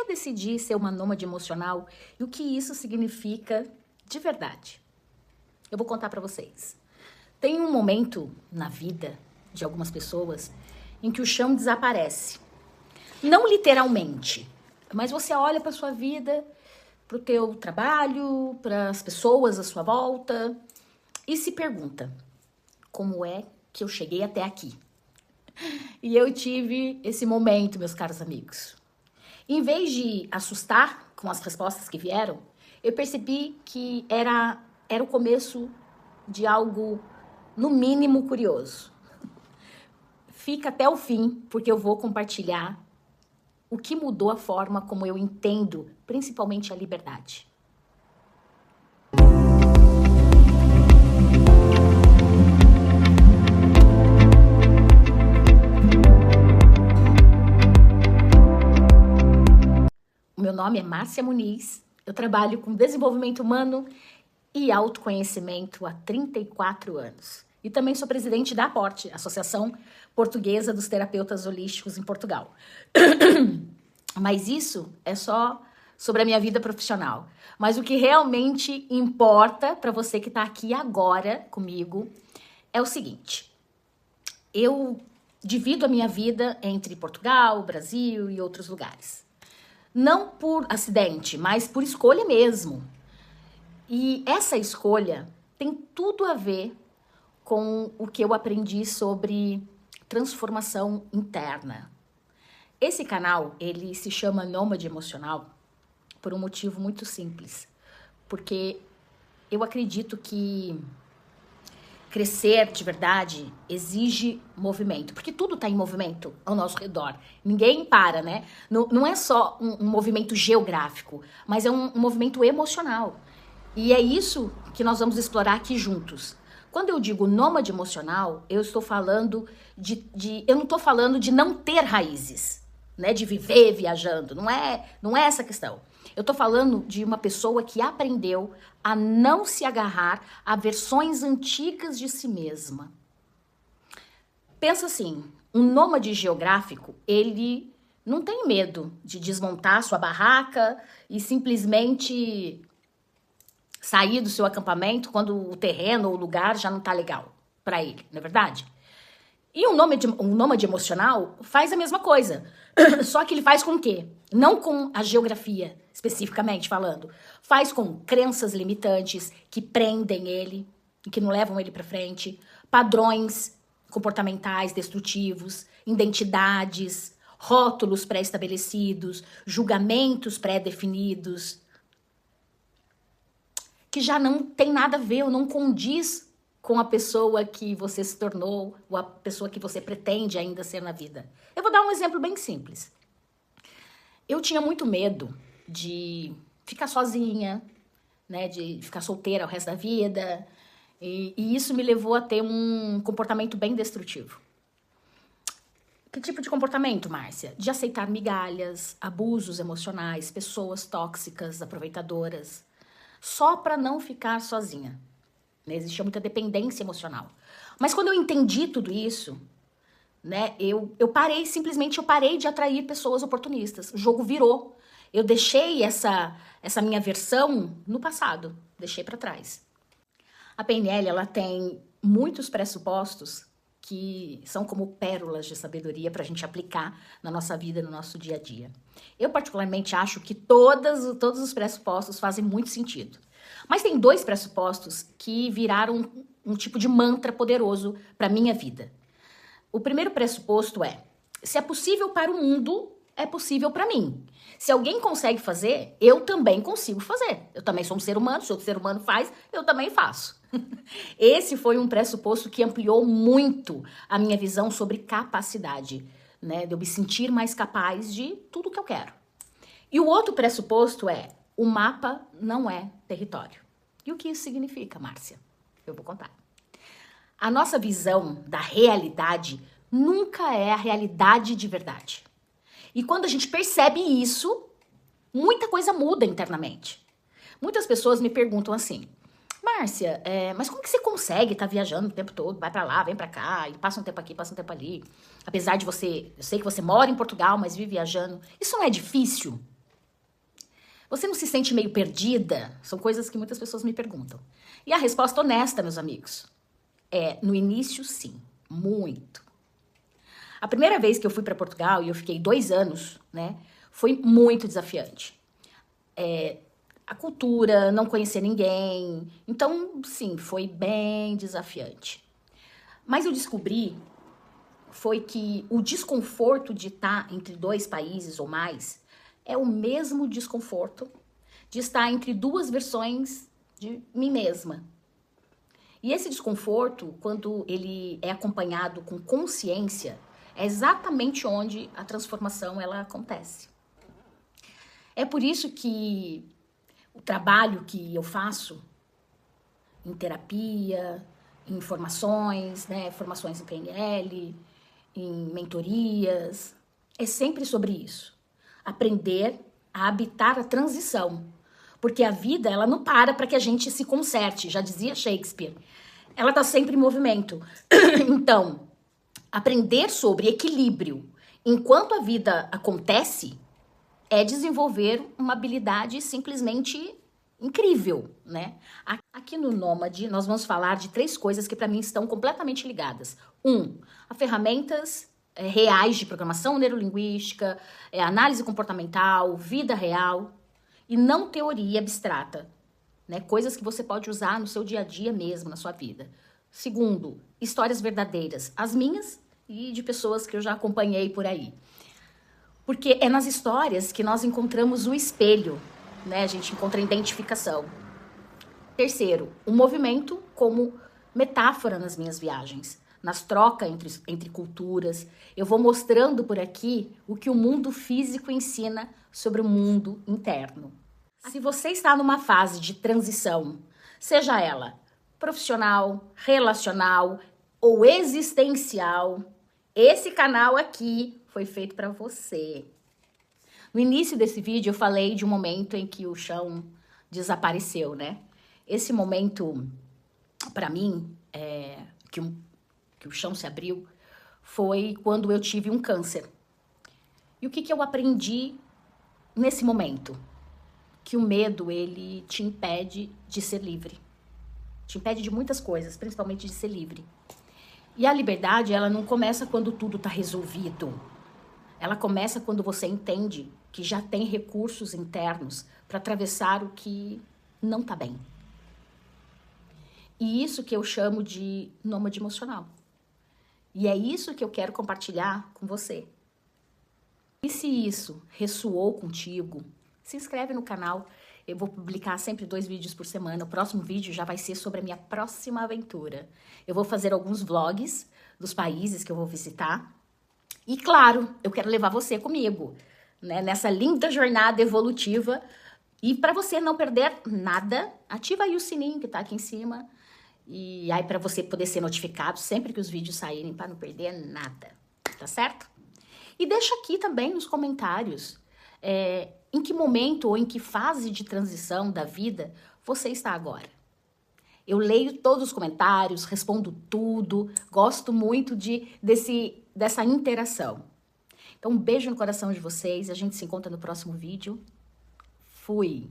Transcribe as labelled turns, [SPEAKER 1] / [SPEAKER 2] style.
[SPEAKER 1] decidi ser uma nômade emocional e o que isso significa de verdade? Eu vou contar para vocês. Tem um momento na vida de algumas pessoas em que o chão desaparece. Não literalmente, mas você olha para sua vida, para o teu trabalho, para as pessoas à sua volta e se pergunta: como é que eu cheguei até aqui? E eu tive esse momento, meus caros amigos. Em vez de assustar com as respostas que vieram, eu percebi que era o começo de algo, no mínimo, curioso. Fica até o fim, porque eu vou compartilhar o que mudou a forma como eu entendo, principalmente a liberdade. O meu nome é Márcia Muniz, eu trabalho com desenvolvimento humano e autoconhecimento há 34 anos. E também sou presidente da APORT, Associação Portuguesa dos Terapeutas Holísticos em Portugal. Mas isso é só sobre a minha vida profissional. Mas o que realmente importa para você que está aqui agora comigo é o seguinte: eu divido a minha vida entre Portugal, Brasil e outros lugares. Não por acidente, mas por escolha mesmo. E essa escolha tem tudo a ver com o que eu aprendi sobre transformação interna. Esse canal, ele se chama Nômade Emocional por um motivo muito simples. Porque eu acredito que crescer de verdade exige movimento, porque tudo está em movimento ao nosso redor. Ninguém para, né? Não é só um movimento geográfico, mas é um movimento emocional. E é isso que nós vamos explorar aqui juntos. Quando eu digo nômade emocional, eu estou falando eu não estou falando de não ter raízes, né? De viver viajando. Não é essa a questão. Eu tô falando de uma pessoa que aprendeu a não se agarrar a versões antigas de si mesma. Pensa assim, um nômade geográfico, ele não tem medo de desmontar sua barraca e simplesmente sair do seu acampamento quando o terreno ou o lugar já não tá legal para ele, não é verdade? E um nômade emocional faz a mesma coisa, só que ele faz com o quê? Não com a geografia, especificamente falando. Faz com crenças limitantes que prendem ele e que não levam ele para frente, padrões comportamentais destrutivos, identidades, rótulos pré-estabelecidos, julgamentos pré-definidos, que já não tem nada a ver ou não condiz com a pessoa que você se tornou ou a pessoa que você pretende ainda ser na vida. Eu vou dar um exemplo bem simples. Eu tinha muito medo de ficar sozinha, né, de ficar solteira o resto da vida, e isso me levou a ter um comportamento bem destrutivo. Que tipo de comportamento, Márcia? De aceitar migalhas, abusos emocionais, pessoas tóxicas, aproveitadoras, só para não ficar sozinha. Existia muita dependência emocional. Mas quando eu entendi tudo isso, né, eu parei de atrair pessoas oportunistas. O jogo virou. Eu deixei essa minha versão no passado, deixei para trás. A PNL, ela tem muitos pressupostos que são como pérolas de sabedoria para a gente aplicar na nossa vida, no nosso dia a dia. Eu particularmente acho que todos os pressupostos fazem muito sentido. Mas tem 2 pressupostos que viraram um tipo de mantra poderoso para minha vida. O primeiro pressuposto é: se é possível para o mundo, é possível para mim. Se alguém consegue fazer, eu também consigo fazer. Eu também sou um ser humano, se outro ser humano faz, eu também faço. Esse foi um pressuposto que ampliou muito a minha visão sobre capacidade, né? De eu me sentir mais capaz de tudo que eu quero. E o outro pressuposto é: o mapa não é território. E o que isso significa, Márcia? Eu vou contar. A nossa visão da realidade nunca é a realidade de verdade. E quando a gente percebe isso, muita coisa muda internamente. Muitas pessoas me perguntam assim: Márcia, mas como que você consegue estar viajando o tempo todo? Vai pra lá, vem pra cá, e passa um tempo aqui, passa um tempo ali. Apesar de eu sei que você mora em Portugal, mas vive viajando. Isso não é difícil? Você não se sente meio perdida? São coisas que muitas pessoas me perguntam. E a resposta honesta, meus amigos, é no início, sim, muito. A primeira vez que eu fui para Portugal, e eu fiquei 2 anos, né, foi muito desafiante. A cultura, não conhecer ninguém, então, sim, foi bem desafiante. Mas eu descobri foi que o desconforto de estar entre 2 países ou mais é o mesmo desconforto de estar entre 2 versões de mim mesma. E esse desconforto, quando ele é acompanhado com consciência, é exatamente onde a transformação ela acontece. É por isso que o trabalho que eu faço em terapia, em formações, né, formações em PNL, em mentorias, é sempre sobre isso. Aprender a habitar a transição. Porque a vida, ela não para que a gente se conserte, já dizia Shakespeare. Ela está sempre em movimento. Então, aprender sobre equilíbrio enquanto a vida acontece é desenvolver uma habilidade simplesmente incrível, né? Aqui no Nômade, nós vamos falar de 3 coisas que para mim estão completamente ligadas. 1, a ferramentas reais de programação neurolinguística, análise comportamental, vida real e não teoria abstrata, né? Coisas que você pode usar no seu dia a dia mesmo, na sua vida. 2, histórias verdadeiras, as minhas e de pessoas que eu já acompanhei por aí. Porque é nas histórias que nós encontramos o espelho, né? A gente encontra a identificação. 3, o movimento como metáfora nas minhas viagens, nas trocas entre culturas. Eu vou mostrando por aqui o que o mundo físico ensina sobre o mundo interno. Se você está numa fase de transição, seja ela profissional, relacional ou existencial, esse canal aqui foi feito para você. No início desse vídeo eu falei de um momento em que o chão desapareceu, né? Esse momento, para mim, que o chão se abriu, foi quando eu tive um câncer. E o que eu aprendi nesse momento? Que o medo, ele te impede de ser livre. Te impede de muitas coisas, principalmente de ser livre. E a liberdade, ela não começa quando tudo está resolvido. Ela começa quando você entende que já tem recursos internos para atravessar o que não está bem. E isso que eu chamo de nômade emocional. E é isso que eu quero compartilhar com você. E se isso ressoou contigo, se inscreve no canal. Eu vou publicar sempre 2 vídeos por semana. O próximo vídeo já vai ser sobre a minha próxima aventura. Eu vou fazer alguns vlogs dos países que eu vou visitar. E claro, eu quero levar você comigo, né, nessa linda jornada evolutiva. E para você não perder nada, ativa aí o sininho que tá aqui em cima. E aí para você poder ser notificado sempre que os vídeos saírem, para não perder nada, tá certo? E deixa aqui também nos comentários em que momento ou em que fase de transição da vida você está agora. Eu leio todos os comentários, respondo tudo, gosto muito dessa interação. Então, um beijo no coração de vocês, a gente se encontra no próximo vídeo. Fui!